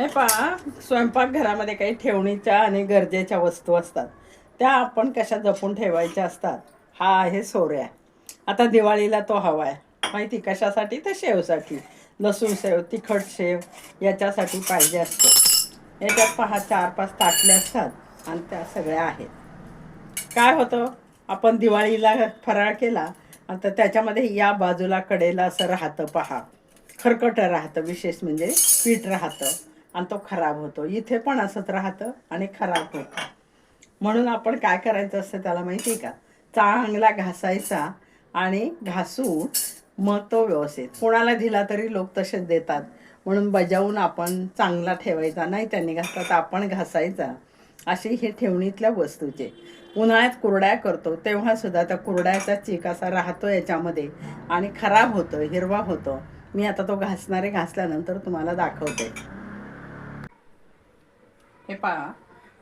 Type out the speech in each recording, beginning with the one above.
हे पहा, स्वयंपाकघरामध्ये काही ठेवणीच्या आणि गरजेच्या वस्तू असतात, त्या आपण कशा जपून ठेवायच्या असतात. हा आहे सोऱ्या. आता दिवाळीला तो हवा आहे माहिती कशासाठी, तर शेवसाठी. लसूण शेव, तिखट शेव याच्यासाठी पाहिजे असतो. याच्यात पहा 4-5 ताटल्या असतात आणि त्या सगळ्या आहेत. काय होतं, आपण दिवाळीला फराळ केला आता त्याच्यामध्ये या बाजूला कडेला असं राहतं पहा, खरकटं राहतं, विशेष म्हणजे पीठ राहतं आणि तो खराब होतो. इथे पण असंच राहतं आणि खराब होतं. म्हणून आपण काय करायचं असतं त्याला माहिती आहे का, चांगला घासायचा आणि घासून मग तो व्यवस्थित कोणाला दिला तरी लोक तसेच देतात. म्हणून बजावून आपण चांगला ठेवायचा, नाही त्यांनी घासला तर आपण घासायचा. असे हे ठेवणीतल्या वस्तूचे. उन्हाळ्यात कुरड्या करतो तेव्हा सुद्धा त्या कुरड्याचा चीक असा राहतो याच्यामध्ये आणि खराब होतं, हिरवा होतो. मी आता तो घासल्यानंतर तुम्हाला दाखवते. हे पहा,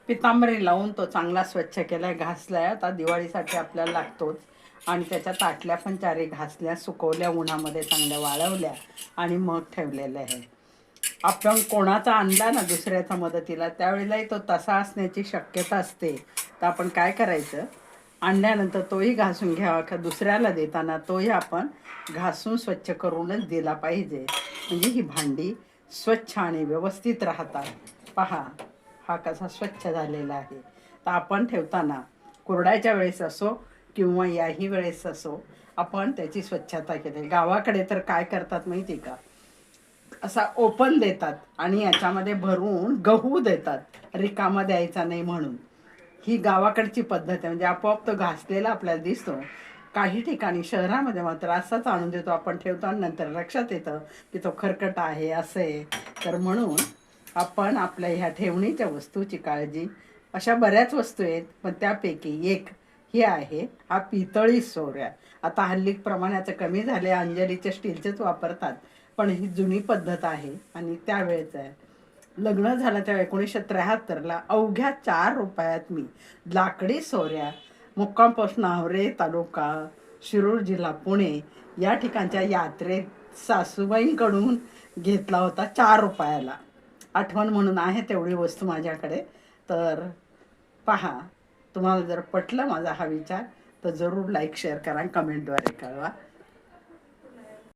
पितांबरी लावून तो चांगला स्वच्छ केलाय, घासलाय. आता दिवाळीसाठी आपल्याला लागतोच. आणि त्याच्या ताटल्या पण 4 घासल्या, सुकवल्या, उन्हामध्ये चांगल्या वाळवल्या आणि मग ठेवलेल्या आहे. आपण कोणाचा आणला ना दुसऱ्याच्या मदतीला, त्यावेळेलाही तो तसा असण्याची शक्यता असते. तर आपण काय करायचं, आणल्यानंतर तोही घासून घ्यावा, का दुसऱ्याला देताना तोही आपण घासून स्वच्छ करूनच दिला पाहिजे. म्हणजे ही भांडी स्वच्छ आणि व्यवस्थित राहतात. पहा, हा कसा स्वच्छ झालेला आहे. तर आपण ठेवताना कुरड्याच्या वेळेस असो किंवा याही वेळेस असो, आपण त्याची स्वच्छता केली. गावाकडे तर काय करतात माहिती का, असा ओपन देतात आणि याच्यामध्ये भरून गहू देतात, रिकामा द्यायचा नाही म्हणून. ही गावाकडची पद्धत आहे. म्हणजे आपोआप तो घासलेला आपल्याला दिसतो. काही ठिकाणी शहरामध्ये मात्र असाच आणून देतो आपण, ठेवतो आणि नंतर लक्षात येतं की तो खरकट आहे, असं आहे. तर म्हणून आपण आपल्या ह्या ठेवणीच्या वस्तूची काळजी, अशा बऱ्याच वस्तू आहेत पण त्यापैकी एक ही आहे, हा पितळी सोऱ्या. आता हल्ली प्रमाणाचं कमी झाले, अंजलीचे स्टीलचेच वापरतात. पण ही जुनी पद्धत आहे आणि त्यावेळेच आहे. लग्न झालं तेव्हा 1973ला अवघ्या 4 रुपयात मी लाकडी सोऱ्या, मुक्काम पोस्ट नावरे, तालुका शिरूर, जिल्हा पुणे या ठिकाणच्या यात्रेत सासूबाईंकडून घेतला होता 4 रुपयाला. आठवण म्हणून आहे तेवढी वस्तू माझ्याकडे. तर पहा, तुम्हाला जर पटलं माझा हा विचार तर जरूर लाईक शेअर करा, कमेंटद्वारे कळवा.